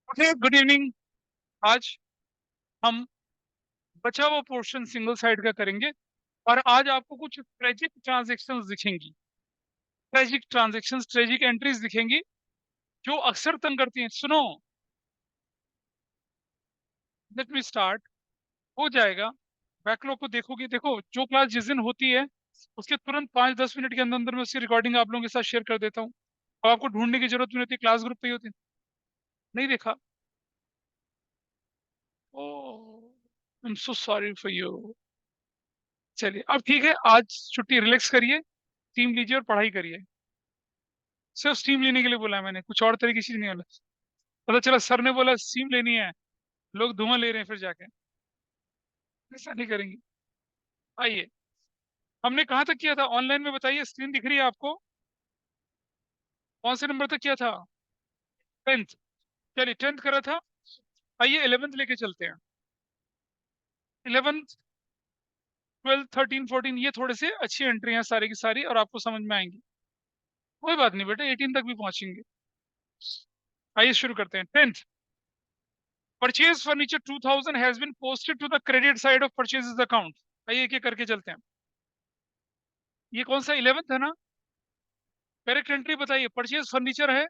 Okay, good evening. आज हम बचा हुआ पोर्शन सिंगल साइड का करेंगे। और आज आपको कुछ ट्रेजिक ट्रांजेक्शन्स दिखेंगी। ट्रेजिक ट्रांजेक्शन्स, ट्रेजिक एंट्रीज दिखेंगी जो अक्सर तंग करती हैं। सुनो, लेट मी स्टार्ट। हो जाएगा। बैकलॉग को देखोगे, देखो जो क्लास जिस दिन होती है उसके तुरंत 5-10 मिनट के अंदर अंदर में उसकी रिकॉर्डिंग आप लोगों के साथ शेयर कर देता हूँ। अब आपको ढूंढने की जरूरत नहीं होती, क्लास ग्रुप पे ही होती है। नहीं देखा? Oh, I am so sorry for you. चलिए अब ठीक है, आज छुट्टी, रिलैक्स करिए, टीम लीजिए और पढ़ाई करिए। सिर्फ स्टीम लेने के लिए बोला है मैंने, कुछ और तरह की चीज नहीं बोला। पता चला सर ने बोला स्टीम लेनी है, लोग धुआं ले रहे हैं फिर जाके। ऐसा नहीं करेंगे। आइए, हमने कहाँ तक किया था ऑनलाइन में, बताइए, स्क्रीन दिख रही है आपको? कौन से नंबर तक किया था? 10th। चलिए 10th करा था। आइए 11th लेके चलते हैं। 11th, 12th, 13, 14, ये थोड़े से अच्छी एंट्री हैं सारी की सारी और आपको समझ में आएंगी। कोई बात नहीं बेटा, 18 तक भी पहुंचेंगे। आइए शुरू करते हैं। 10th, purchase furniture 2000 has been posted to the credit side of purchases account. आइए एक एक करके चलते हैं। ये कौन सा 11th है ना? करेक्ट एंट्री बताइए। परचेज फर्नीचर है,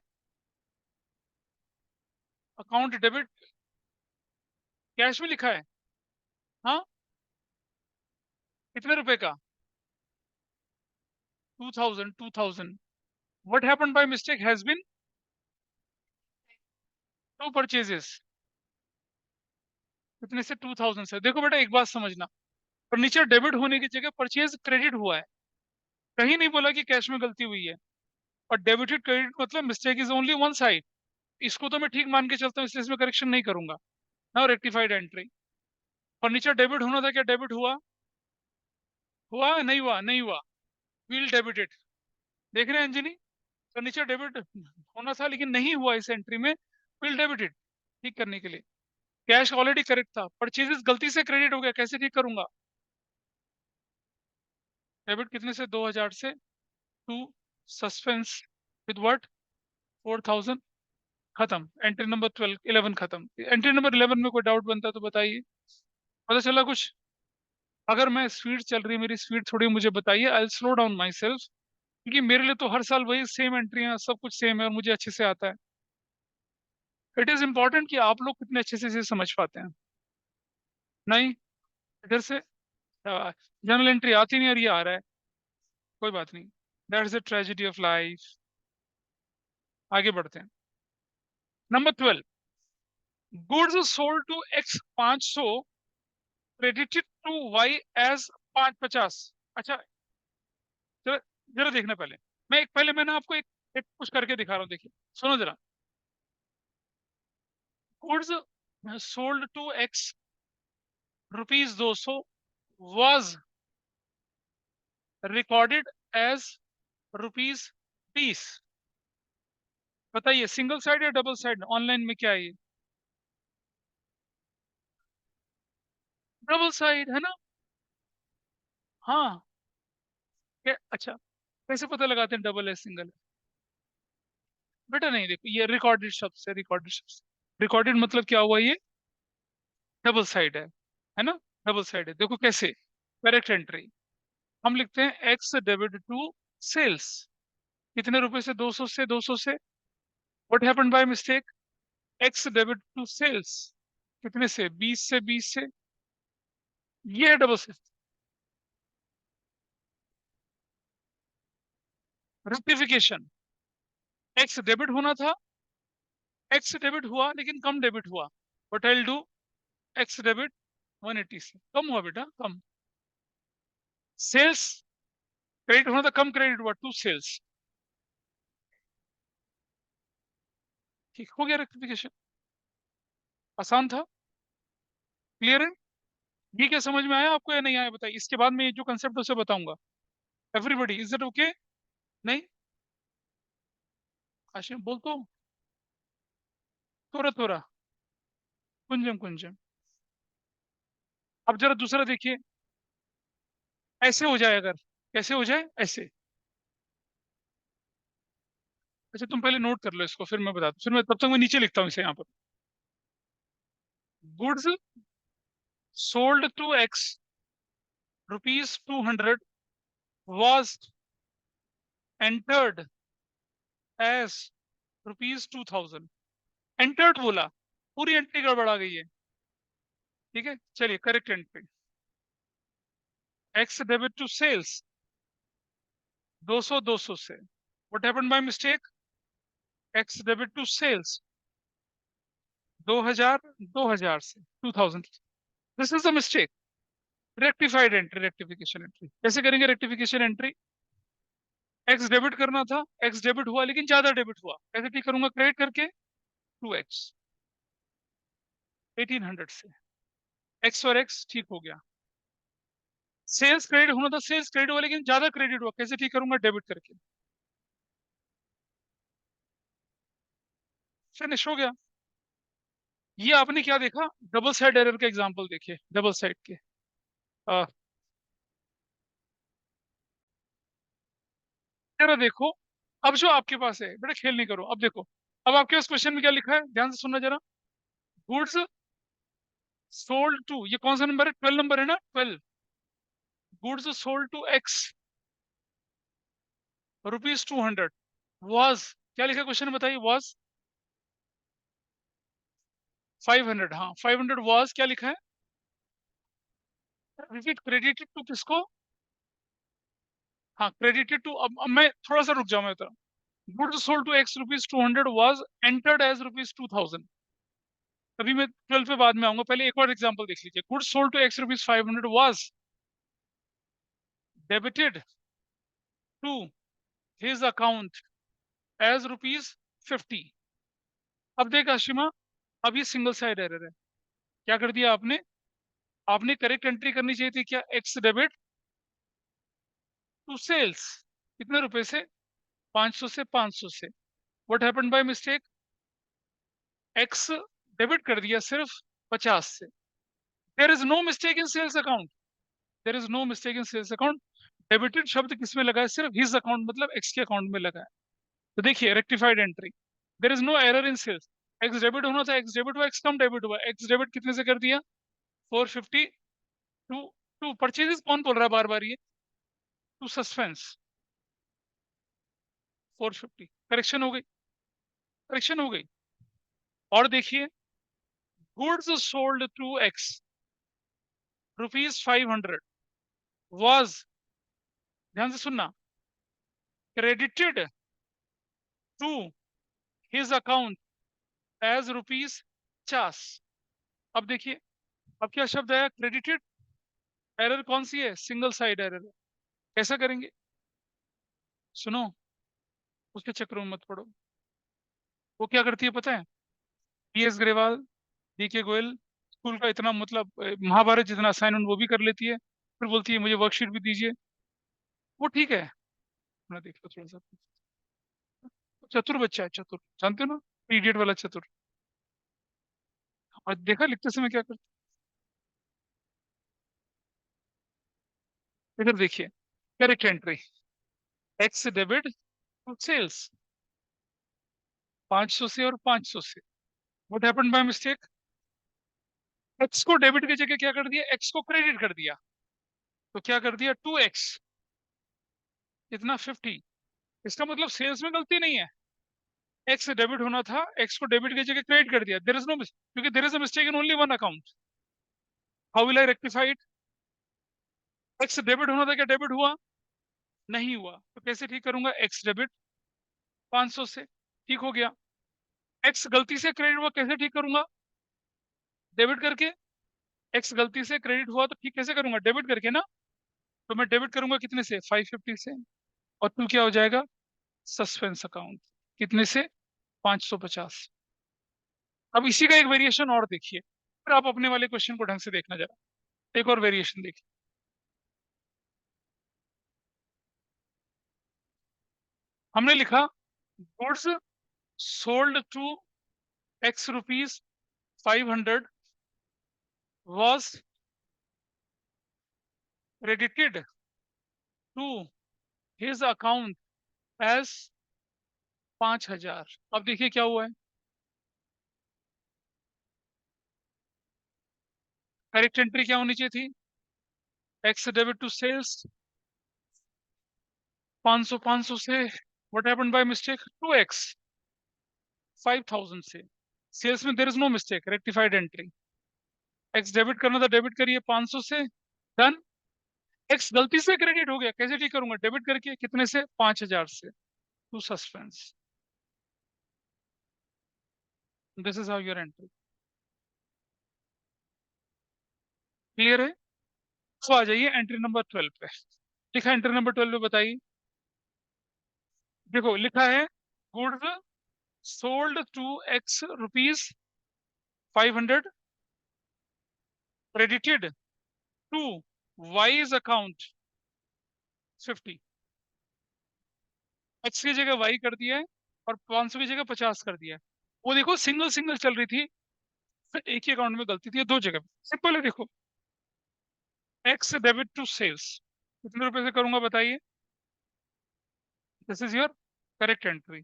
अकाउंट डेबिट, कैश में लिखा है। हाँ, कितने रुपए का? 2000, 2000। What happened by mistake has been to purchases. कितने से? 2000 से। देखो बेटा एक बात समझना, फर्नीचर डेबिट होने की जगह परचेज क्रेडिट हुआ है। कहीं नहीं बोला कि कैश में गलती हुई है। और डेबिटेड क्रेडिट मतलब mistake is only one side. इसको तो मैं ठीक मान के चलता हूँ, इसलिए इसमें करेक्शन नहीं करूंगा। Now rectified entry. Furniture debit होना था, क्या डेबिट हुआ? हुआ? नहीं हुआ? नहीं हुआ। Bill debited. देख रहे हैं अंजनी? फर्नीचर डेबिट होना था लेकिन नहीं हुआ इस एंट्री में। Bill debited. ठीक करने के लिए कैश ऑलरेडी करेक्ट था, परचेजेस गलती से क्रेडिट हो गया, कैसे ठीक करूंगा? डेबिट कितने से? 2000 से। To suspense with what? 4000। खत्म। एंट्री नंबर 12, 11 खत्म। एंट्री नंबर 11 में कोई डाउट बनता तो बताइए। पता चला कुछ? अगर मैं स्पीड चल रही है मेरी स्पीड थोड़ी, मुझे बताइए, I slow down my self. क्योंकि मेरे लिए तो हर साल वही सेम एंट्रियां, सब कुछ सेम है और मुझे अच्छे से आता है। इट इज इंपॉर्टेंट कि आप लोग कितने अच्छे से इसे समझ पाते हैं। नहीं, इधर से जनरल एंट्री आती नहीं और ये आ रहा है। कोई बात नहीं, that's the tragedy of life. आगे बढ़ते हैं। Number 12, goods sold to X 500 credited to Y as 550। अच्छा, जरा जरा देखना पहले। मैं ना आपको एक कुछ करके दिखा रहा हूँ, देखिए। सुनो जरा। Goods sold to X rupees 200 was recorded as rupees 20। बताइए सिंगल साइड या डबल साइड? ऑनलाइन में क्या है ये? डबल साइड है ना? हाँ। अच्छा, कैसे पता लगाते हैं डबल है सिंगल है? बेटा नहीं, देखो ये रिकॉर्डेड शब्द से, रिकॉर्डेड शब्द। रिकॉर्डेड मतलब क्या हुआ ये? डबल साइड है ना? डबल साइड है। देखो कैसे। Correct entry. हम लिखते हैं एक्स डेबिट टू सेल्स। कितने रुपए से? 200 से। 200 से। What happened by mistake? X debit to sales. कितने से? 20 से। 20 से। ये है double side. Rectification. X debit होना था, एक्स डेबिट हुआ लेकिन कम डेबिट हुआ। What I will do? X debit 180 से कम हुआ बेटा, कम। सेल्स क्रेडिट होना था, कम क्रेडिट हुआ, टू सेल्स। ठीक हो गया रेक्टिफिकेशन। आसान था। क्लियर है? ये क्या समझ में आया आपको या नहीं आया बताइए। इसके बाद में ये जो कंसेप्ट है उसे बताऊंगा। Everybody, is it okay? नहीं? आशिम बोल तो। थोड़ा थोड़ा, कुंजम कुंजम। अब जरा दूसरा देखिए। ऐसे हो जाए अगर, कैसे हो जाए? ऐसे। अच्छा तुम पहले नोट कर लो इसको, फिर मैं बताता हूँ, फिर मैं तब तक मैं नीचे लिखता हूँ इसे यहाँ पर। Goods sold to X rupees 200 was entered as rupees 2000। Entered बोला, पूरी एंट्री गड़बड़ा गई है। ठीक है, चलिए correct entry. X debit to sales 200 से। What happened by mistake? X debit to sales 2000 से 2000। This is the mistake. Rectified entry, rectification entry कैसे करेंगे? रेक्टिफिकेशन एंट्री, एक्स डेबिट करना था, एक्स डेबिट हुआ लेकिन ज्यादा डेबिट हुआ, कैसे ठीक करूंगा? क्रेडिट करके 2x 1800 से, एक्स और एक्स ठीक हो गया। सेल्स क्रेडिट होना था, सेल्स क्रेडिट हुआ लेकिन ज्यादा क्रेडिट हुआ, कैसे ठीक करूंगा? डेबिट करके। फिनिश हो गया। ये आपने क्या देखा? डबल साइड एरर के एग्जांपल देखिए, डबल साइड के। आ, जरा देखो, अब जो आपके पास है, बेटा खेल नहीं करो, अब देखो। अब आपके पास क्वेश्चन में क्या लिखा है, ध्यान से सुनना जरा। गुड्स सोल्ड टू, ये कौन सा नंबर है? 12 नंबर है ना, 12। Goods sold to X rupees 200 was, क्या लिखा क्वेश्चन में बताइए? वॉज 500। हाँ 500 वॉज, क्या लिखा है? रिपीट, क्रेडिटेड टू किसको? हाँ क्रेडिटेड टू। अब मैं थोड़ा सा रुक जाऊं, मैं तो goods sold to X rupees 200 was entered as rupees 2000। अभी मैं 12 पे बाद में आऊंगा, पहले एक और एग्जांपल देख लीजिए। Goods sold to X rupees 500 was debited to his account as rupees 50। अब देख आशिमा, अब ये सिंगल साइड एरर है। क्या कर दिया आपने? आपने करेक्ट एंट्री करनी चाहिए थी क्या? एक्स डेबिट टू सेल्स, कितने रुपए से? 500 से, 500 से। What happened by mistake? X debit कर दिया सिर्फ 50 से। There is no mistake in sales account, there is no mistake in sales account. Debited शब्द किसमें लगा है? सिर्फ हिज अकाउंट, मतलब एक्स के अकाउंट में लगा है। तो देखिए rectified entry, there is no error in sales. X debit होना था, एक्स डेबिट हुआ, एक्स कम डेबिट हुआ। एक्स डेबिट कितने से कर दिया? 450 टू टू परचेजेस। कौन बोल रहा है बार बार ये? To suspense 450। करेक्शन हो गई, करेक्शन हो गई। और देखिए, goods sold to X rupees 500 was, ध्यान से सुनना, credited to his account as rupees 50। अब देखिए, अब क्या शब्द आया? क्रेडिटेड। एरर कौन सी है? सिंगल साइड एरर है। कैसा करेंगे? सुनो, उसके चक्रों में मत पड़ो। वो क्या करती है पता है? PS Grewal, DK Goyal, school का इतना मतलब महाभारत जितना असाइनमेंट वो भी कर लेती है, फिर बोलती है मुझे वर्कशीट भी दीजिए। वो ठीक है, अपना देख लो थोड़ा सा। चतुर बच्चा है, चतुर, जानते हो ना, इडियट वाला चतुर। और देखा लिखते समय क्या करते? इधर देखिए, correct entry, X debit to sales 500 से और 500 से। What happened by mistake? X को डेबिट की जगह क्या कर दिया? एक्स को क्रेडिट कर दिया। तो क्या कर दिया? 2x, इतना 50। इसका मतलब सेल्स में गलती नहीं है, एक्स डेबिट होना था, एक्स को डेबिट की जगह क्रेडिट कर दिया। देयर इज नो, क्योंकि there is a mistake in only one account. How will I rectify it? X debit होना था, क्या डेबिट हुआ? नहीं हुआ, तो कैसे ठीक करूंगा? एक्स डेबिट 500 से, ठीक हो गया। एक्स गलती से क्रेडिट हुआ, कैसे ठीक करूंगा? डेबिट करके। एक्स गलती से क्रेडिट हुआ तो ठीक कैसे करूंगा? डेबिट करके ना। तो मैं डेबिट करूंगा कितने से? 550 से। और टू क्या हो जाएगा? सस्पेंस अकाउंट, कितने से? 550। अब इसी का एक वेरिएशन और देखिए, फिर आप अपने वाले क्वेश्चन को ढंग से देखना जरा। एक और वेरिएशन देखिए। हमने लिखा goods sold to X rupees 500 was credited to his account as 5000। अब देखिए क्या हुआ है। करेक्ट एंट्री क्या होनी चाहिए थी? एक्स डेबिट टू सेल्स 500 से what happened by mistake 2x 5000 से। सेल्स में there is no mistake, rectified entry. X debit करना था, डेबिट करिए 500 से, डन। एक्स गलती से क्रेडिट हो गया, कैसे ठीक करूंगा? डेबिट करके, कितने से? 5000 से। To suspense, this is how your entry. Clear है? तो आ जाइए एंट्री नंबर 12 पे। लिखा एंट्री नंबर 12 पे, बताइए। देखो लिखा है, goods sold to X rupees 500 credited to Y's account 50। X की जगह वाई कर दिया है और 500 की जगह 50 कर दिया है। वो देखो सिंगल सिंगल चल रही थी, एक ही अकाउंट में गलती थी, दो जगह। सिंपल है, देखो। एक्स डेबिट टू सेल्स कितने रुपए से करूंगा, बताइए। This is your correct entry.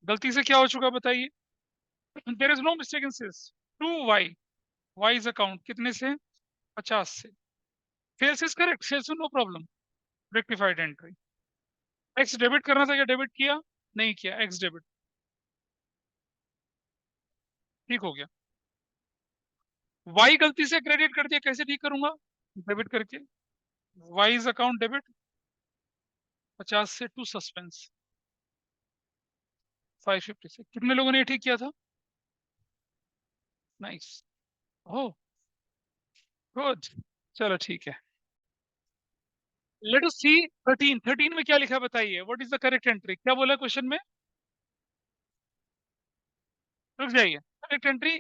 गलती से क्या हो चुका, बताइए। There is no mistake in sales to Y, Y's account कितने से? 50 से। Sales is correct, sales no problem, rectified entry. X debit करना था, क्या डेबिट किया? नहीं किया, एक्स डेबिट, ठीक हो गया। वाई गलती से क्रेडिट कर दिया, कैसे ठीक करूंगा? डेबिट करके, वाइज अकाउंट डेबिट 50 से टू सस्पेंस 550 से। कितने लोगों ने ये ठीक किया था? नाइस, ओह गुड, चलो ठीक है। लेट अस सी 13। 13 में क्या लिखा है, बताइए। What is the correct entry? क्या बोला क्वेश्चन में? रुक जाइए। Correct entry,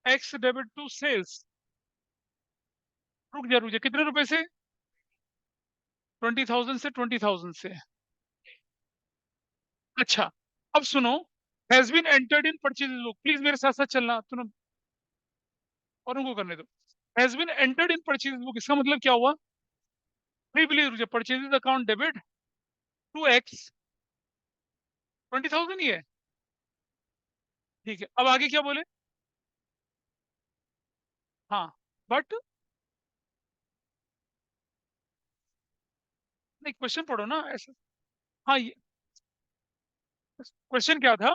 X debit to sales. रुक जा, कितने रुपए से? 20,000 से, 20,000 से। अच्छा, अब सुनो। Has been entered in purchase book, please मेरे साथ साथ चलना, तुम औरों को करने दो। Has been entered in purchase book, इसका मतलब क्या हुआ? Please purchase account debit to X 20,000 ही है, ठीक है। अब आगे क्या बोले? हाँ, बट नहीं, क्वेश्चन पढ़ो ना ऐसे। हाँ, ये क्वेश्चन क्या था?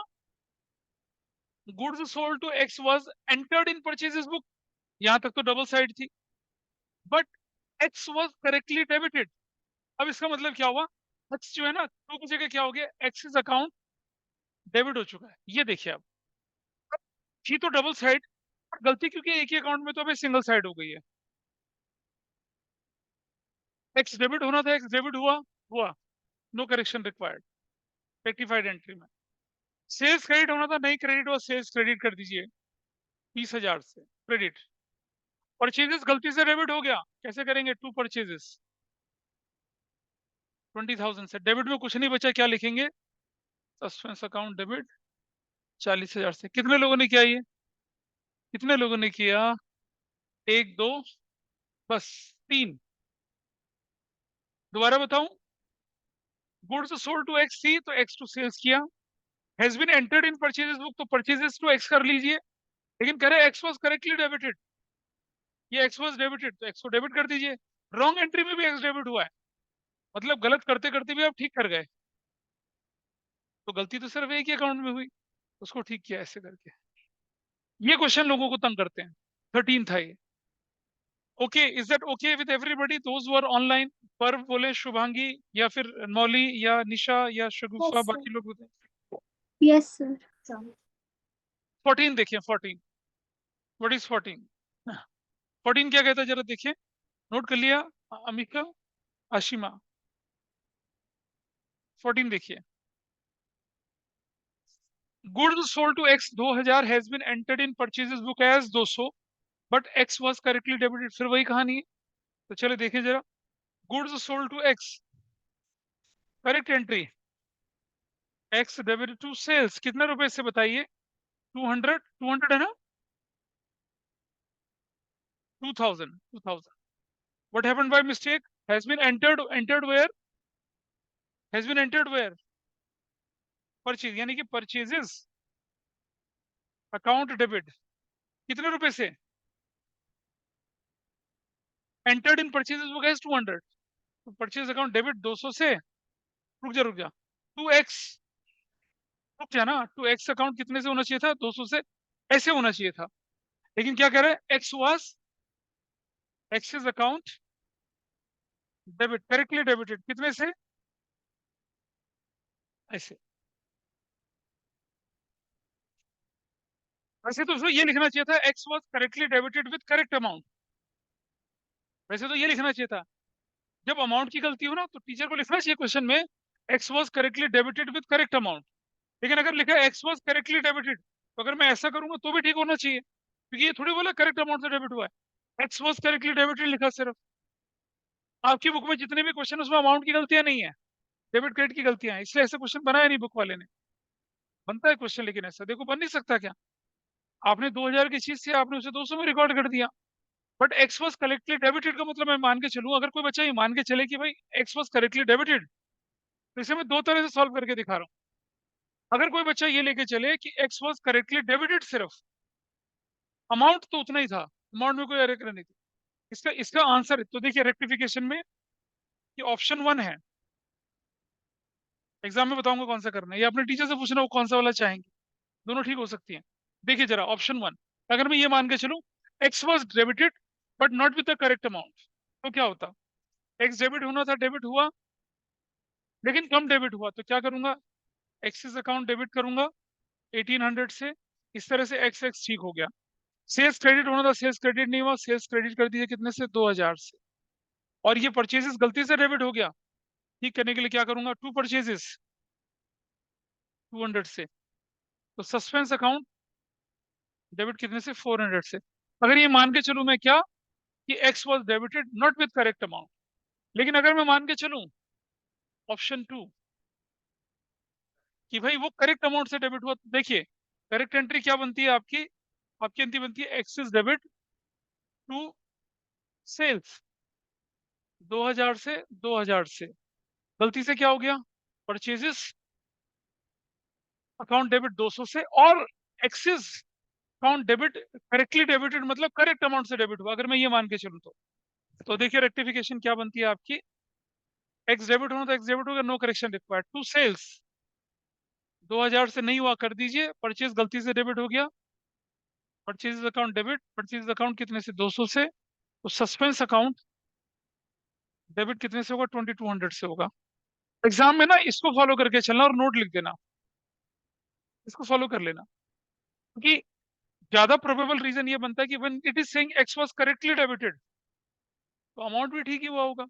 Goods sold to X was entered in purchases book, यहां तक तो डबल साइड थी, but X was correctly debited. अब इसका मतलब क्या हुआ? एक्स जो है ना, टू की जगह क्या हो गया? एक्सिस अकाउंट डेबिट हो चुका है, ये देखिए। अब थी तो डबल साइड, गलती क्योंकि एक ही अकाउंट में तो अभी सिंगल साइड हो गई है। एक्स डेबिट होना था, एक्स डेबिट हुआ, हुआ, no correction required, rectified entry में। सेल्स क्रेडिट होना था, नहीं क्रेडिट हुआ, सेल्स क्रेडिट कर दीजिए 30,000 से क्रेडिट। परचेजेस गलती से डेबिट हो गया, कैसे करेंगे? टू परचेजेस 20,000 से। डेबिट में कुछ नहीं बचा, क्या लिखेंगे? सस्पेंस अकाउंट डेबिट 40,000 से। कितने लोगों ने किया ये? कितने लोगों ने किया? एक, दो, बस, तीन। दोबारा बताऊं? गुड्स सोल्ड टू एक्स थी तो एक्स टू सेल्स किया। Has been entered in purchases book, तो परचेजेस टू एक्स कर लीजिए, लेकिन कह रहे एक्स वाज करेक्टली डेबिटेड, ये एक्स वाज डेबिटेड, तो एक्स को डेबिट कर दीजिए। रॉन्ग एंट्री में भी एक्स डेबिट हुआ है, मतलब गलत करते करते भी आप ठीक कर गए, तो गलती तो सिर्फ एक ही अकाउंट में हुई, उसको ठीक किया ऐसे करके। ये क्वेश्चन लोगों को तंग करते हैं। 13 था ये। Okay, is that okay with everybody those who are online? पर बोले शुभांगी या फिर मौली या निशा या शगुफा, Yes, sir. बाकी लोग बताएं। Yes, sir. 14 देखिए, 14। What is 14? 14 क्या कहता है, जरा देखिए, नोट कर लिया? अमिका, आशिमा, 14 देखिए। Goods sold to X 2000 has been entered in purchases book as 200, but X was correctly debited. फिर वही कहानी है, तो चलो देखिए जरा। Goods sold to X, correct entry, X debited to sales, कितने रुपए से, बताइए? 200, 200 है ना? 2000, 2000। What happened by mistake? Has been entered, entered where? Has been entered where? Purchase, यानी कि परचेजेस अकाउंट डेबिट, कितने रुपए से? Entered in purchases book as 200, तो परचेज अकाउंट डेबिट 200 से, रुक जा 2x, रुक जा ना, 2x अकाउंट कितने से होना चाहिए था, 200 से, ऐसे होना चाहिए था, लेकिन क्या कह रहा है, axis account debit, correctly debited, कितने से, ऐसे। वैसे तो उसमें ये लिखना चाहिए था, x was correctly debited with correct amount, वैसे तो ये लिखना चाहिए था। जब अमाउंट की गलती हो ना, तो टीचर को लिखना चाहिए क्वेश्चन में, x was correctly debited with correct amount, लेकिन अगर लिखा है एक्स वॉज करेक्टली डेबिटेड, तो अगर मैं ऐसा करूंगा तो भी ठीक होना चाहिए, क्योंकि ये थोड़ी बोला करेक्ट अमाउंट से डेबिट हुआ है, एक्स वॉज करेक्टली डेबिटेड लिखा सिर्फ। आपकी बुक में जितने भी क्वेश्चन, उसमें अमाउंट की गलतियां नहीं है, डेबिट क्रेडिट की गलतियां हैं, इसलिए ऐसा क्वेश्चन बनाया नहीं बुक वाले ने। बनता है क्वेश्चन, लेकिन ऐसा देखो बन नहीं सकता क्या, आपने 2000 की चीज से आपने उसे 200 में रिकॉर्ड कर दिया, but x was correctly debited का मतलब मैं मान के चलूं, अगर कोई बच्चा ये मान के चले कि भाई एक्स वॉज करेक्टली डेबिटेड, तो इसे मैं दो तरह से सॉल्व करके दिखा रहा हूँ। अगर कोई बच्चा ये लेके चले कि एक्स वॉज करेक्टली डेबिटेड सिर्फ, अमाउंट तो उतना ही था, अमाउंट में कोई एरर नहीं थी, इसका इसका आंसर तो देखिए रेक्टिफिकेशन में, ये ऑप्शन 1 है। एग्जाम में बताऊंगा कौन सा करना है, ये अपने टीचर से पूछना वो कौन सा वाला चाहेंगे, दोनों ठीक हो सकती हैं। देखिए जरा ऑप्शन 1, अगर मैं ये मान के चलूं, x was debited but not with the correct amount, तो क्या होता, एक्स डेबिट होना था, डेबिट हुआ, लेकिन कम डेबिट हुआ, तो क्या करूंगा, एक्सिस अकाउंट डेबिट करूंगा 1800 से, इस तरह से एक्स एक्स ठीक हो गया। सेल्स क्रेडिट होना था, सेल्स क्रेडिट नहीं हुआ, सेल्स क्रेडिट कर दिया कितने से, 2000 से। और ये परचेजेस गलती से डेबिट हो गया, ठीक करने के लिए क्या करूंगा, टू परचेजेस 200 से, तो सस्पेंस अकाउंट डेबिट कितने से, 400 से। अगर ये मान के चलूं मैं क्या, कि x was debited not with correct amount, लेकिन अगर मैं मान के चलूं ऑप्शन 2 कि भाई वो करेक्ट अमाउंट से डेबिट हुआ, तो देखिए करेक्ट एंट्री क्या बनती है आपकी, आपकी एंट्री बनती है एक्सिस डेबिट टू सेल्स 2000 से, 2000 से, गलती से क्या हो गया, परचेजेस अकाउंट डेबिट 200 से, और axis account debit correctly debited मतलब करेक्ट अमाउंट से डेबिट हुआ, अगर मैं ये मान के चलूं तो देखिए रेक्टिफिकेशन क्या बनती है आपकी, एक्स डेबिट होना तो एक्स डेबिट होगा, no correction required, to sales 2000 से नहीं हुआ, कर दीजिए, परचेज गलती से डेबिट हो गया, purchase account debit, purchase account कितने से, 200 से, तो सस्पेंस अकाउंट डेबिट कितने से होगा, 2200 से होगा। एग्जाम में ना इसको फॉलो करके चलना और नोट लिख देना, इसको फॉलो कर लेना, क्योंकि ज्यादा प्रोबेबल रीजन ये बनता है कि when it is saying x was correctly debited, तो अमाउंट भी ठीक ही हुआ होगा,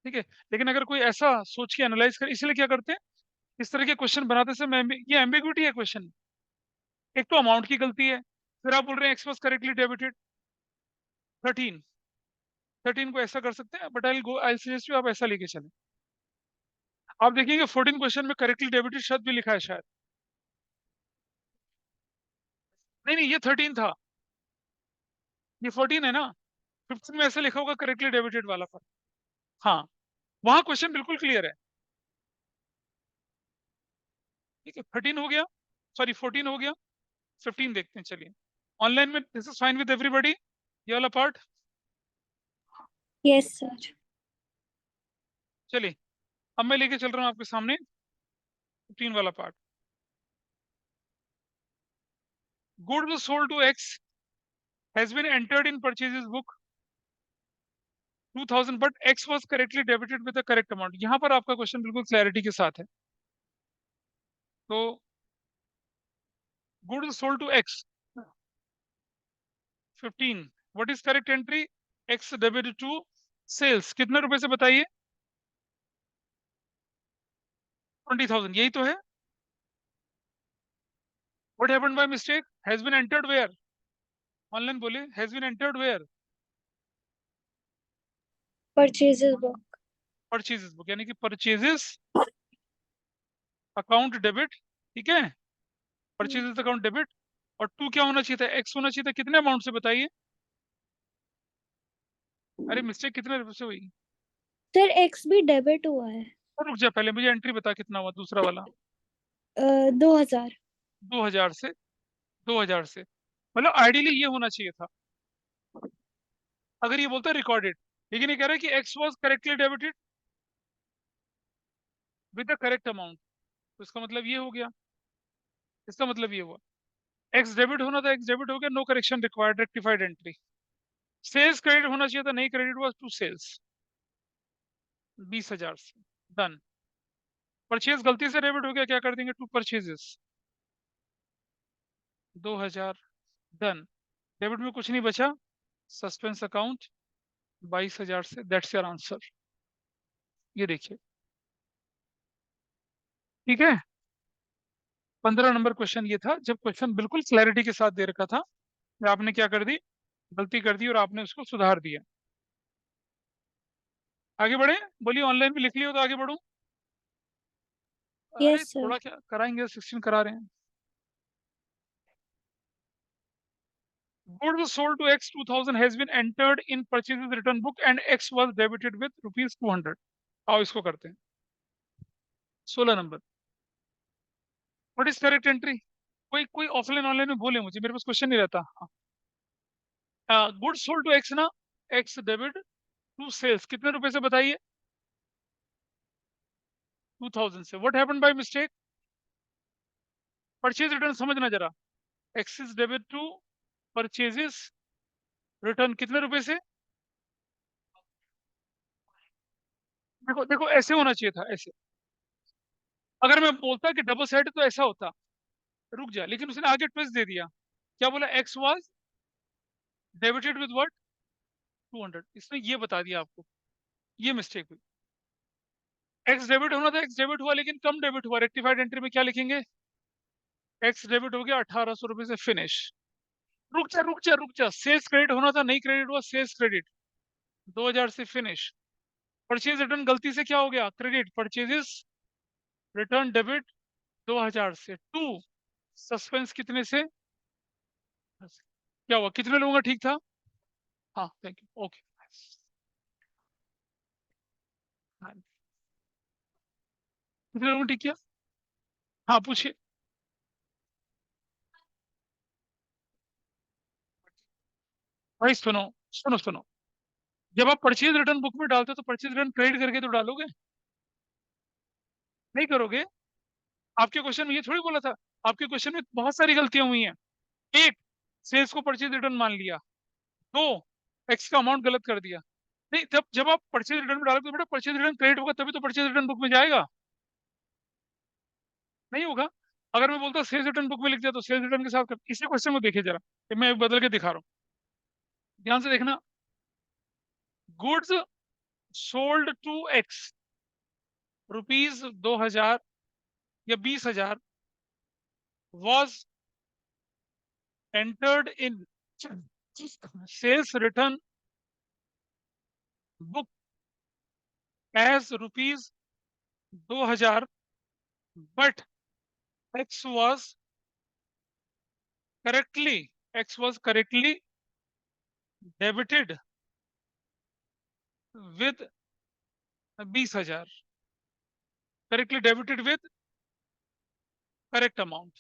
ठीक है। लेकिन अगर कोई ऐसा सोच के एनालाइज करे, इसलिए क्या करते हैं, इस तरह के क्वेश्चन बनाते समय ये एम्बिग्यूटी है क्वेश्चन, एक तो अमाउंट की गलती है, फिर आप बोल रहे हैं एक्स वाज करेक्टली डेबिटेड, 13, 13 को ऐसा कर सकते हैं, बट आई सजेस्ट यू आप ऐसा लेके चलें। आप देखेंगे 14 क्वेश्चन में करेक्टली डेबिटेड शब्द भी लिखा है शायद, नहीं नहीं ये 13 था, ये 14 है ना, 15 में ऐसे लिखा होगा करेक्टली डेबिटेड वाला पर, हाँ वहां क्वेश्चन बिल्कुल क्लियर है, ठीक है। 13 हो गया, सॉरी 14 हो गया, 15 देखते हैं चलिए, ऑनलाइन में this is fine with everybody, ये वाला पार्ट, यस सर। चलिए अब मैं लेके चल रहा हूँ आपके सामने 15 वाला part. Goods sold to X has been entered in purchases book 2000 but X was correctly debited with the correct amount, यहाँ पर आपका क्वेश्चन बिल्कुल क्लैरिटी के साथ है। तो goods sold to X 15, what is correct entry, X debited to sales कितने रुपए से बताइए, 20,000, यही तो है। What happened by mistake, has been entered where, online बोले has been entered where, purchases book. Purchases book, यानी कि परचेजेस अकाउंट डेबिट, ठीक है, परचेजेस अकाउंट डेबिट, और टू क्या होना चाहिए था, एक्स होना चाहिए था, कितने अमाउंट से बताइए, अरे मिस्टेक कितने रुपए से हुई, सर एक्स भी डेबिट हुआ है। और रुक जा पहले मुझे एंट्री बता कितना हुआ दूसरा वाला, 2000। 2000 से, 2000 से, मतलब आइडियली ये होना चाहिए था, अगर ये बोलता है रिकॉर्डेड, लेकिन ये कह रहा है कि x was correctly debited with the correct amount, तो इसका मतलब ये हो गया, इसका मतलब ये हुआ एक्स डेबिट होना था, एक्स डेबिट हो गया, no correction required, rectified entry. Sales credit होना चाहिए था, नहीं क्रेडिट हुआ, टू सेल्स 20,000 से, डन। परचेज गलती से डेबिट हो गया, क्या कर देंगे, टू परचेजेस 2,000, डन। डेबिट में कुछ नहीं बचा, सस्पेंस अकाउंट 22,000 से, दैट्स योर आंसर। ये देखिए, ठीक है। 15 नंबर क्वेश्चन ये था, जब क्वेश्चन बिल्कुल क्लैरिटी के साथ दे रखा था, आपने क्या कर दी, गलती कर दी और आपने उसको सुधार दिया। आगे बढ़े, बोलिए, ऑनलाइन भी लिख लियो तो आगे बढ़ूं। अरे यस थोड़ा सर। क्या कराएंगे, 16 करा रहे हैं। Goods sold to X 2000 has been entered in purchases return book and X was debited with rupees 200। आओ इसको करते हैं। 16 number, what is correct entry. कोई कोई ऑफलाइन ऑनलाइन में बोले, मुझे मेरे पास क्वेश्चन नहीं रहता। गुड्स सोल्ड टू एक्स ना, एक्स डेबिट टू सेल्स, कितने रुपए से बताइए, 2000 से। What happened by mistake, purchase return समझना जरा, X is debit to purchases return कितने रुपए से। देखो देखो, ऐसे होना चाहिए था, ऐसे। अगर मैं बोलता कि डबल साइड तो ऐसा होता, रुक जा, लेकिन उसने आगे ट्विस्ट दे दिया, क्या बोला, x was debited with what, 200, इसने ये बता दिया आपको, ये मिस्टेक हुई। एक्स डेबिट होना था, एक्स डेबिट हुआ, लेकिन कम डेबिट हुआ, रेक्टिफाइड एंट्री में क्या लिखेंगे, एक्स डेबिट हो गया 1800 रुपए से, फिनिश। रुक जा रुक जा रुक जा, सेल्स क्रेडिट होना था, नहीं क्रेडिट हुआ, सेल्स क्रेडिट 2000 से, फिनिश। परचेज रिटर्न गलती से क्या हो गया, क्रेडिट, परचेजेस रिटर्न डेबिट 2000 से, टू सस्पेंस कितने से, क्या हुआ, कितने लोगों का ठीक था, हाँ थैंक यू, ओके। कितने लोगों ने ठीक किया, हाँ पूछिए। भाई सुनो, सुनो सुनो, जब आप परचेज रिटर्न बुक में डालते हो तो परचेज रिटर्न क्रेडिट करके तो डालोगे, नहीं करोगे। आपके क्वेश्चन में ये थोड़ी बोला था, आपके क्वेश्चन में बहुत सारी गलतियां हुई हैं। एक, सेल्स को परचेज रिटर्न मान लिया। दो, एक्स का अमाउंट गलत कर दिया। नहीं, जब जब आप परचेज रिटर्न में डालोगे तो बेटा परचेज रिटर्न क्रेडिट होगा, तभी तो परचेज रिटर्न बुक में जाएगा, नहीं होगा। अगर मैं बोलता सेल्स रिटर्न बुक में लिख दिया तो सेल्स रिटर्न के साथ इसी क्वेश्चन को देखिए जरा, ये मैं बदल के दिखा रहा हूँ, ध्यान से देखना। Goods sold to X, rupees 2000 या 20,000 was entered in sales return book as rupees 2000, but x was correctly debited with 20,000, correctly debited with correct amount.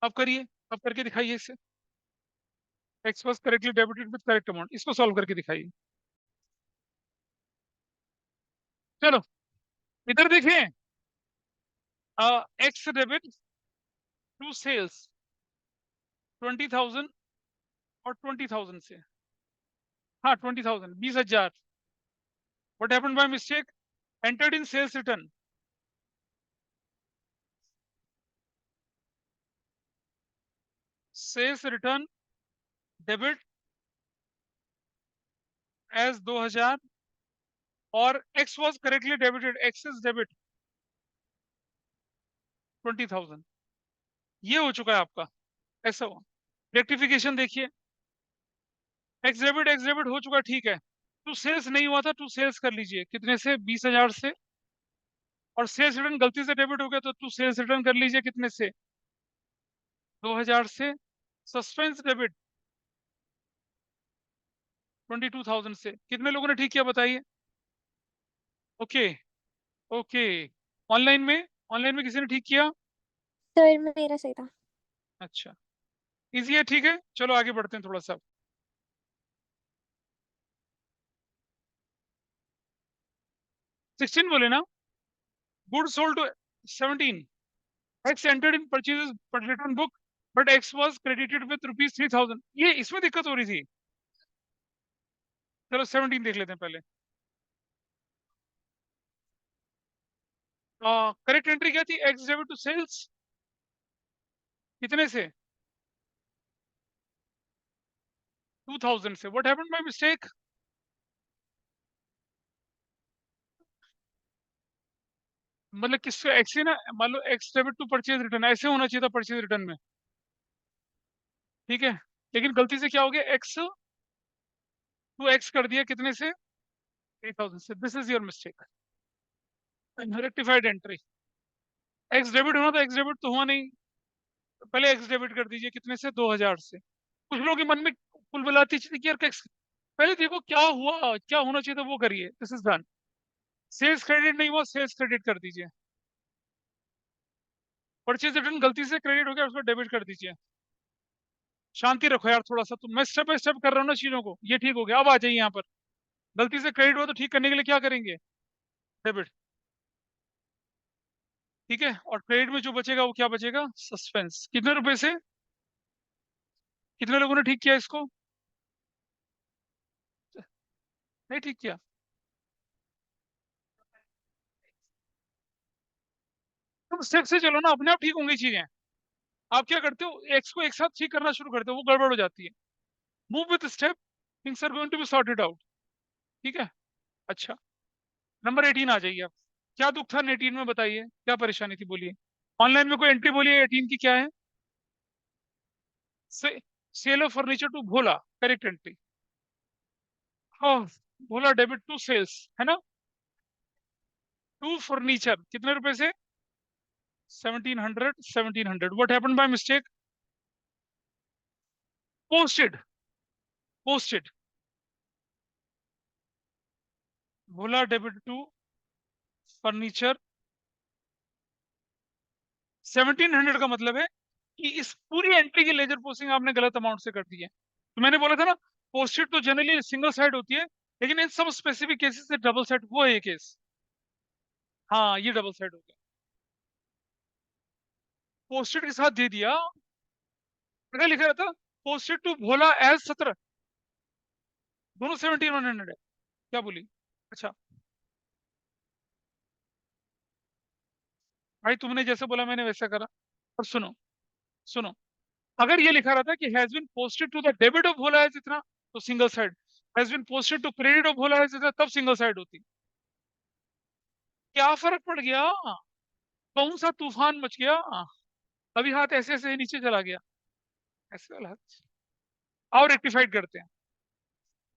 अब करिए, अब करके दिखाइए इसे, x was correctly debited with correct amount, इसको solve करके दिखाइए। चलो इधर देखिए, एक्स डेबिट टू सेल्स 20,000 और 20,000 से, हाँ 20,000, 20,000। What happened by mistake, entered in sales return, sales return debit as 2000, और X was correctly debited, excess debit 20,000। ये हो चुका है आपका, ऐसा हुआ। रेक्टिफिकेशन देखिए, एक्स डेबिट हो चुका, ठीक है। टू सेल्स नहीं हुआ था, टू सेल्स कर लीजिए, कितने से, 20,000 से। और सेल्स रिटर्न गलती से डेबिट हो गया तो टू सेल्स रिटर्न कर लीजिए, कितने से, 2000 से। सस्पेंस डेबिट 22,000 से, कितने लोगों ने ठीक किया बताइए, ओके ओके। ऑनलाइन में किसी ने ठीक किया, सर मेरा सही था। अच्छा, इजी है, ठीक है, चलो आगे बढ़ते हैं थोड़ा सा। 16 बोले ना, good sold to 17, X entered in purchase return book but X was credited with ₹3000। ये इसमें दिक्कत हो रही थी। चलो 17 देख लेते हैं पहले। करेक्ट एंट्री क्या थी? एक्स डेबिट टू सेल्स कितने से? 2000 से। What happened by mistake? मतलब किससे? एक्स ही ना, मान लो X debit to purchase return ऐसे होना चाहिए था परचेज रिटर्न में, ठीक है। लेकिन गलती से क्या हो गया, एक्स टू एक्स कर दिया कितने से? 3000 से। This is your mistake. Rectified entry. X debit होना था, एक्स डेबिट तो हुआ नहीं। पहले एक्स डेबिट कर दीजिए कितने से? 2000 से। कुछ लोगों के मन में कुलबुलाती थी कि यार एक्स, पहले देखो क्या हुआ, क्या होना चाहिए था वो करिए। This is done. Sales credit नहीं हुआ, सेल्स क्रेडिट कर दीजिए। परचेज रिटर्न गलती से क्रेडिट हो गया, उसको डेबिट कर दीजिए। शांति रखो यार थोड़ा सा, तो मैं स्टेप बाय स्टेप कर रहा हूँ ना चीजों को। ये ठीक हो गया, अब आ जाइए यहाँ पर। गलती से क्रेडिट हुआ तो ठीक करने के लिए क्या करेंगे? डेबिट। ठीक है, और क्रेडिट में जो बचेगा वो क्या बचेगा? सस्पेंस। कितने रुपए से? कितने लोगों ने ठीक किया इसको? नहीं ठीक किया। तुम स्टेप से चलो ना, अपने आप ठीक होंगी चीजें। आप क्या करते हो, एक्स को एक साथ ठीक करना शुरू करते हो, वो गड़बड़ हो जाती है। Move with step, things are going to be sorted out. ठीक है। अच्छा, नंबर 18 आ जाइए आप। क्या दुख था 18 में, बताइए क्या परेशानी थी, बोलिए। ऑनलाइन में कोई एंट्री बोलिए 18 की क्या है? से, sale of furniture to Bhola, correct entry. हाँ, भोला डेबिट टू सेल्स, है ना? टू फर्नीचर कितने रुपए से? 1700, 1700। What happened by mistake? Posted, posted. Bhola debit to furniture 1700 का मतलब है कि इस पूरी एंट्री की लेजर पोस्टिंग आपने गलत अमाउंट से कर दी है। तो मैंने बोला था ना, पोस्टेड तो जनरली सिंगल साइड होती है, लेकिन इन सब स्पेसिफिक केसेस से डबल साइड, वो है ये केस। हाँ, ये डबल साइड हो गया। पोस्टेड के साथ दे दिया। क्या लिखा रहता? Posted to Bhola as 17। दोनों 1700 है। क्या बोली? अच्छा भाई, तुमने जैसे बोला मैंने वैसा करा। और सुनो, सुनो, अगर ये लिखा रहता कि has been posted to the debit of Bhola as इतना, तो single side. Has been posted to credit of Bhola as इतना, तब सिंगल साइड होती। क्या फर्क पड़ गया? कौन सा तूफान मच गया? अभी हाथ ऐसे ऐसे नीचे चला गया, ऐसे वाला हाथ। और रेक्टिफाइड करते हैं।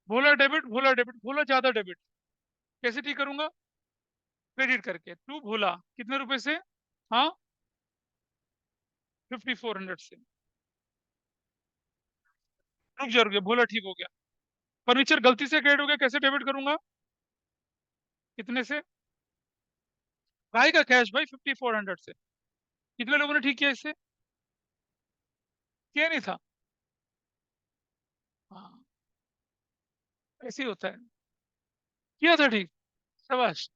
भोला डेबिट, भोला डेबिट, भोला ज्यादा डेबिट। कैसे ठीक करूंगा? क्रेडिट करके। टू भोला कितने रुपए से? हाँ, 5400 से। रुक जा, रुक गया, भोला ठीक हो गया। फर्नीचर गलती से क्रेडिट हो गया, कैसे डेबिट करूंगा? कितने से? भाई का कैश भाई, 5400 से। कितने लोगों ने ठीक किया इससे? किया नहीं था? हाँ, ऐसे ही होता है। किया था ठीक। शाबाश।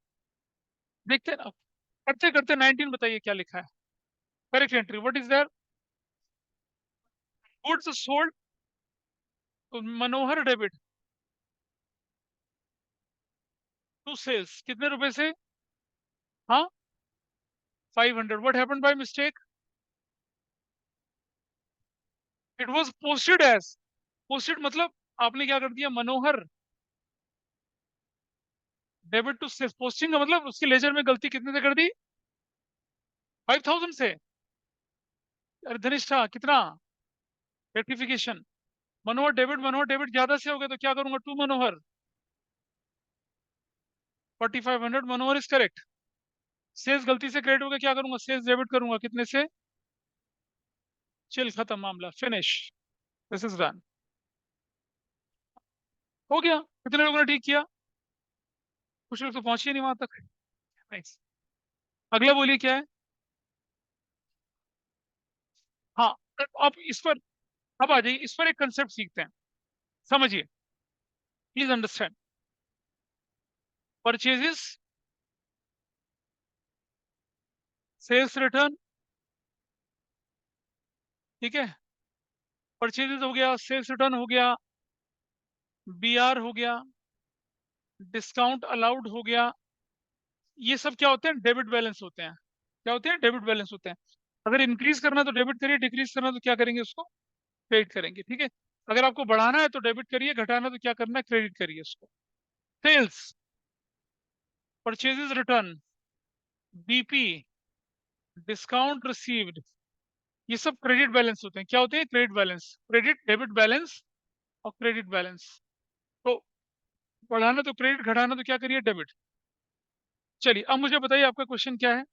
देखते हैं ना। करते करते 19 बताइए क्या लिखा है? Correct entry. What is there? Goods sold Manohar debit to sales कितने रुपए से? हाँ, 500। What happened by mistake? It was posted as. Posted मतलब आपने क्या कर दिया? Manohar debit to sales. Posting का मतलब उसकी लेजर में गलती कितने से कर दी? 5000 से। अरे धनिष्ठा कितना? Rectification. Manohar debit, Manohar debit ज्यादा से हो गया तो क्या करूंगा? To Manohar 4500। Manohar is correct. Sales गलती से क्रेडिट हो गया, क्या करूंगा? सेल्स डेबिट करूंगा कितने से? चिल, खत्म मामला, फिनिश। This is done. हो गया। कितने लोगों ने ठीक किया? कुछ लोग तो पहुंचे ही नहीं वहां तक। नाइस। अगला बोलिए क्या है? हाँ, अब इस पर, अब आ जाइए, इस पर एक कंसेप्ट सीखते हैं। समझिए, please understand. Purchases sales return, ठीक है, परचेजेस हो गया, सेल्स रिटर्न हो गया, बीआर हो गया, डिस्काउंट अलाउड हो गया। ये सब क्या होते हैं? डेबिट बैलेंस होते हैं। क्या होते हैं? डेबिट बैलेंस होते हैं। अगर इंक्रीज करना है तो डेबिट करिए, डिक्रीज करना है तो क्या करेंगे? उसको क्रेडिट करेंगे, ठीक है। अगर आपको बढ़ाना है तो डेबिट करिए, घटाना है तो क्या करना है? क्रेडिट करिए उसको। Sales, purchases return, BP, discount received, ये सब क्रेडिट बैलेंस होते हैं। क्या होते हैं? Credit balance. Credit, debit balance और क्रेडिट बैलेंस। तो बढ़ाना तो क्रेडिट, घटाना तो क्या करिए? डेबिट। चलिए अब मुझे बताइए आपका क्वेश्चन क्या है।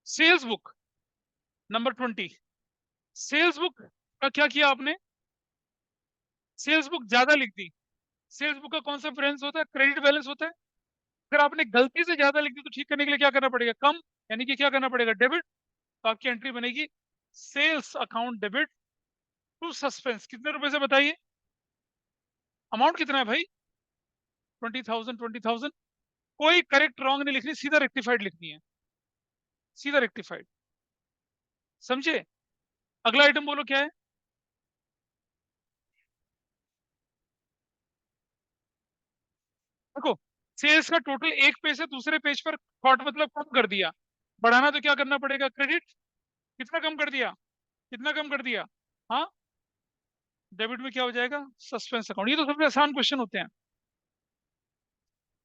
Sales book number 20। Sales book का क्या किया आपने? सेल्स बुक ज्यादा लिख दी। सेल्स बुक का कौन सा बैलेंस होता है? क्रेडिट बैलेंस होता है। अगर आपने गलती से ज्यादा लिख दी तो ठीक करने के लिए क्या करना पड़ेगा? कम, यानी कि क्या करना पड़ेगा? डेबिट। तो आपकी एंट्री बनेगी sales account debit to suspense. कितने रुपए से बताइए? अमाउंट कितना है भाई? 20,000, 20,000। कोई करेक्ट रॉन्ग नहीं लिखनी, सीधा रेक्टिफाइड लिखनी है, सीधा रेक्टिफाइड। समझे? अगला आइटम बोलो क्या है। देखो, सेल्स का टोटल एक पेज से दूसरे पेज पर कॉट मतलब कम कर दिया। बढ़ाना तो क्या करना पड़ेगा? क्रेडिट। कितना कम कर दिया? कितना कम कर दिया? हाँ, डेबिट में क्या हो जाएगा? Suspense account. ये तो सबसे आसान क्वेश्चन होते हैं।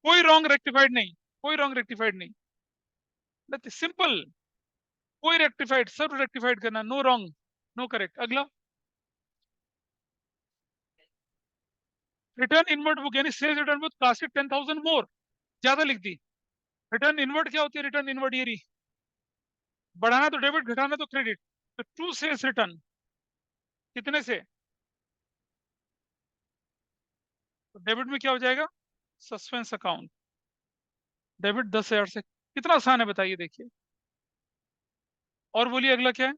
कोई रॉन्ग रेक्टिफाइड नहीं, कोई रॉन्ग रेक्टिफाइड नहीं, सिंपल। कोई रेक्टिफाइड, सब रेक्टिफाइड करना, नो रॉन्ग, नो करेक्ट। अगला, रिटर्न इनवर्ड बुक, यानी सेल्स रिटर्न बुक कास्टेड 10,000 मोर, ज्यादा लिख दी। रिटर्न इनवर्ड क्या होती है? रिटर्न इनवर्ड ये रही। बढ़ाना तो डेबिट, घटाना तो क्रेडिट। तो टू सेल्स रिटर्न कितने से? तो डेबिट में क्या हो जाएगा? Suspense account. डेबिट 10,000 से। कितना आसान है बताइए, देखिए। और बोलिए अगला क्या है।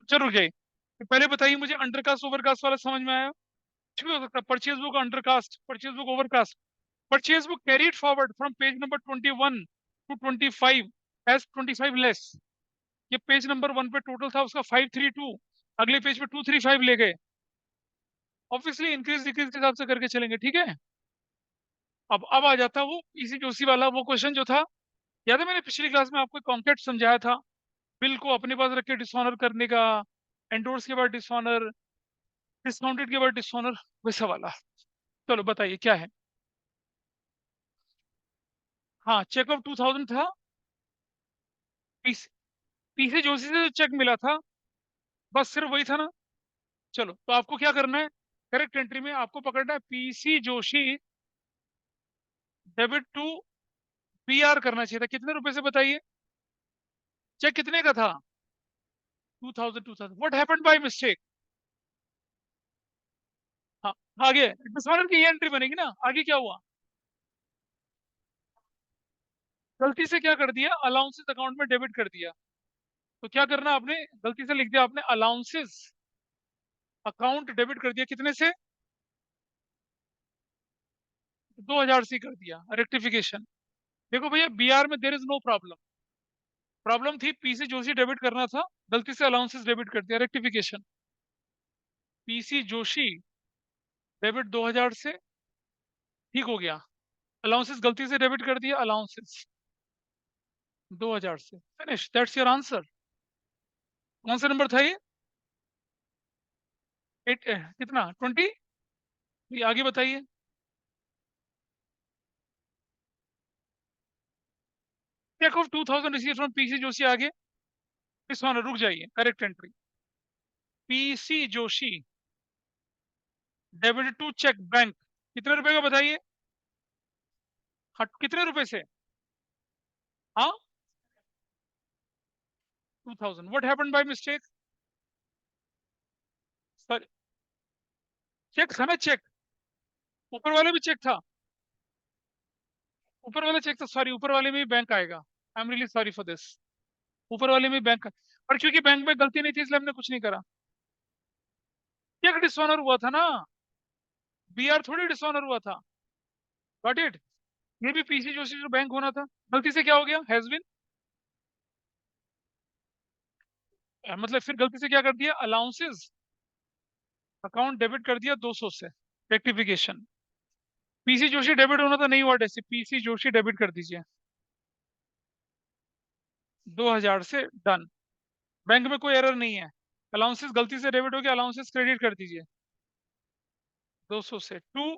चलो रुक जाइए, तो पहले बताइए मुझे, अंडरकास्ट ओवरकास्ट वाला समझ में आया? कुछ भी हो सकता है। Purchase book undercast, purchase book overcast. Purchase book carried forward from page number 21 to 25 as 25 less. ये पेज नंबर 1 पे टोटल था उसका 532, अगले पेज पे 235 ले गए। ऑब्वियसली इंक्रीज डिक्रीज के हिसाब से करके चलेंगे, ठीक है। अब आ जाता वो इसी जोशी वाला वो क्वेश्चन जो था। याद है मैंने पिछली क्लास में आपको कॉन्सेप्ट समझाया था, बिल को अपने पास रख के डिसऑनर करने का, एंडोर्स के बाद डिसऑनर, डिस्काउंटेड के बाद डिसऑनर, वैसा वाला। चलो बताइए क्या है। हाँ, चेक ऑफ 2000 था। पीसी जोशी से जो चेक मिला था, बस सिर्फ वही था ना। चलो तो आपको क्या करना है, करेक्ट एंट्री में आपको पकड़ना है PC Joshi debit to PR करना चाहिए था। कितने रुपए से बताइए? चेक कितने का था? 2000, 2000। What happened by mistake? हाँ, आगे डिसऑनर की ये एंट्री बनेगी ना, आगे क्या हुआ? गलती से क्या कर दिया? अलाउंसेस अकाउंट में डेबिट कर दिया। तो क्या करना आपने? गलती से लिख दिया आपने अलाउंसेस अकाउंट डेबिट कर दिया। कितने से? 2000 से कर दिया, रेक्टिफिकेशन। देखो भैया, बीआर में there is no problem. Problem थी पीसी जोशी डेबिट करना था, गलती से अलाउंसेस डेबिट कर दिया, रेक्टिफिकेशन। पीसी जोशी डेबिट 2000 से, ठीक हो गया। अलाउंसेस गलती से डेबिट कर दिया, अलाउंसेस 2000 से, फिनिश, दैट्स योर आंसर। कौन सा नंबर था ये? एट, कितना? 20। आगे बताइए। Cheque of 2000 receive from PC Joshi, आगे इस वन रुक जाइए, correct entry PC Joshi debit to cheque bank. कितने रुपए का बताइए? हट, कितने रुपए से? हाँ, 2000। What happened by mistake? Sir, cheque था ना, चेक। ऊपर वाले भी चेक था, ऊपर वाला चेक था, सॉरी, ऊपर वाले में भी बैंक आएगा। I am really sorry for this. ऊपर वाले में बैंक, पर क्योंकि बैंक में गलती नहीं थी इसलिए हमने कुछ नहीं करा। चेक डिसऑनर हुआ था ना, BR थोड़ी डिसऑनर हुआ था। Got it? ये भी PC जोशी जो बैंक होना था, गलती से क्या हो गया, हैज बीन, मतलब फिर गलती से क्या कर दिया, अलाउंसेस अकाउंट डेबिट कर दिया 200 से, रेक्टिफिकेशन। PC जोशी डेबिट होना था, नहीं हुआ, ऐसे PC जोशी डेबिट कर दीजिए 2000 से, डन। बैंक में कोई एरर नहीं है, अलाउंसेस गलती से डेबिट हो गया, अलाउंसेस क्रेडिट कर दीजिए 200 से, टू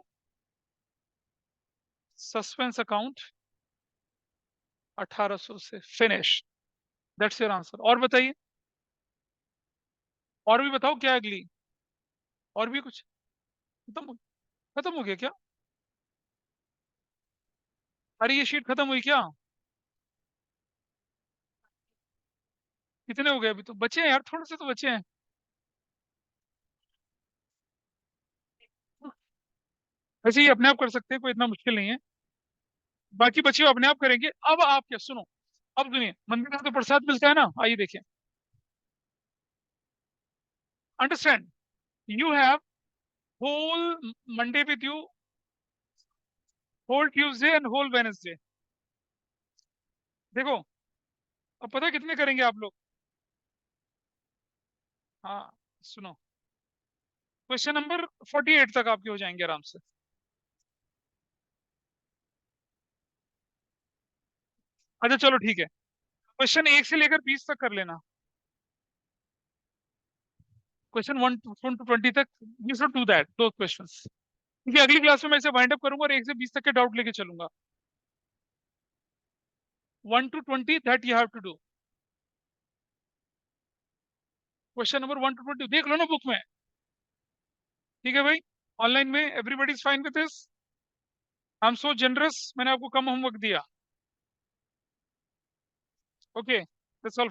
सस्पेंस अकाउंट 1800 से, फिनिश। That's your answer. और बताइए, और भी बताओ क्या है अगली, और भी कुछ? खत्म, खत्म हो गया क्या? अरे ये शीट खत्म हुई क्या? कितने हो गए अभी? तो बचे हैं यार, थोड़े से तो बचे हैं। वैसे ये अपने आप कर सकते हैं, कोई इतना मुश्किल नहीं है। बाकी बच्चे अपने आप करेंगे। अब आप क्या, सुनो, अब सुनिए, मंदिर में तो प्रसाद मिलता है ना, आइए देखिए। Understand, you have whole Monday with you, whole Tuesday and whole Wednesday. देखो, अब पता है कितने करेंगे आप लोग? हाँ, सुनो, क्वेश्चन नंबर 48 तक आपके हो जाएंगे आराम से। अच्छा चलो ठीक है, क्वेश्चन 1 से लेकर 20 तक कर लेना, क्वेश्चन 1 to 20 तक। यू शुड डू दैट, दो क्वेश्चंस, क्योंकि अगली क्लास में मैं इसे वाइंड अप करूंगा और 1 से 20 तक के डाउट लेके चलूंगा। 1 to 20 that you have to do. Question number 1 to 20 देख लो ना बुक में। ठीक है भाई, ऑनलाइन में everybody is fine with this? I am so generous, मैंने आपको कम होमवर्क दिया। Okay, that's all.